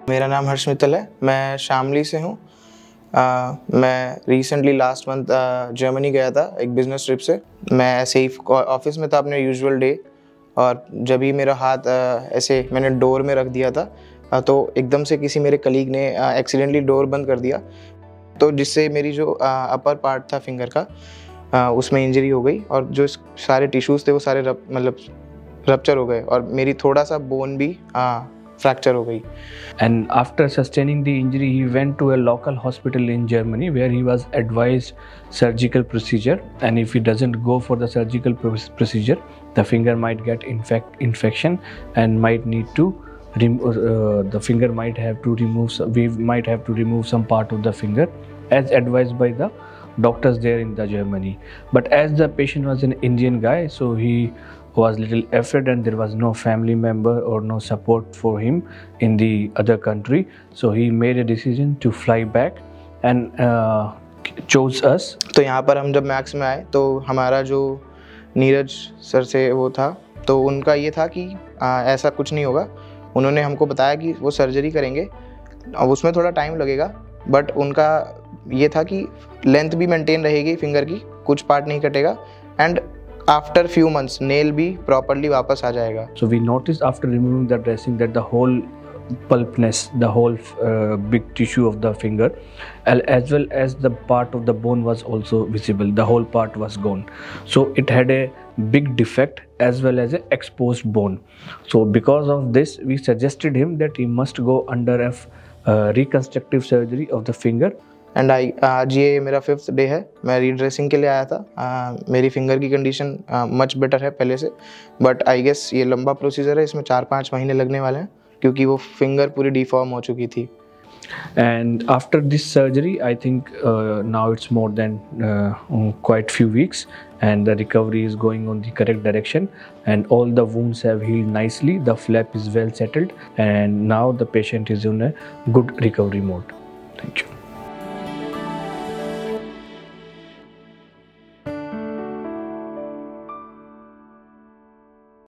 मेरा नाम हर्ष मित्तल है, मैं शामली से हूँ। मैं रिसेंटली लास्ट मंथ जर्मनी गया था एक बिज़नेस ट्रिप से। मैं ऐसे ही ऑफिस में था अपने यूजुअल डे, और जब ही मेरा हाथ ऐसे मैंने डोर में रख दिया था तो एकदम से किसी मेरे कलीग ने एक्सीडेंटली डोर बंद कर दिया, तो जिससे मेरी जो अपर पार्ट था फिंगर का उसमें इंजरी हो गई, और जो सारे टिश्यूज़ थे वो सारे रप्चर हो गए, और मेरी थोड़ा सा बोन भी फ्रैक्चर हो गई। And after sustaining the injury, he went to a local hospital in Germany where he was advised surgical procedure. And if he doesn't go for the surgical procedure, the finger might get infection and might need to the finger might have to remove. We might have to remove some part of the finger, as advised by the doctors there in the Germany. But as the patient was an Indian guy, so he was little afraid, and there was no family member or no support for him in the other country, so he made a decision to fly back and chose us. तो यहाँ पर हम जब max में आए तो हमारा जो नीरज सर से वो था, तो उनका ये था कि ऐसा कुछ नहीं होगा। उन्होंने हमको बताया कि वो सर्जरी करेंगे, अब उसमें थोड़ा टाइम लगेगा, बट उनका ये था कि लेंथ भी मेंटेन रहेगी फिंगर की, कुछ पार्ट नहीं कटेगा, and after few months nail भी प्रॉपर्ली वापस आ जाएगा। So we noticed after removing the dressing that the whole pulpness, the whole big tissue of the finger, as well as the part of the bone was also visible. The whole part was gone. So it had a big defect as well as a exposed bone. So because of this, we suggested him that he must go under a reconstructive surgery of the finger. And आज ये मेरा 5th day है। मैं रीड्रेसिंग के लिए आया था। मेरी फिंगर की कंडीशन मच बेटर है पहले से, बट आई गेस ये लंबा प्रोसीजर है, इसमें 4-5 महीने लगने वाले हैं, क्योंकि वो फिंगर पूरी डिफॉर्म हो चुकी थी। And after this surgery, I think now it's more than quite few weeks, and the recovery is going on the correct direction, and all the wounds have healed nicely. The flap is well settled, and now the patient is in a good recovery mode. Thank you.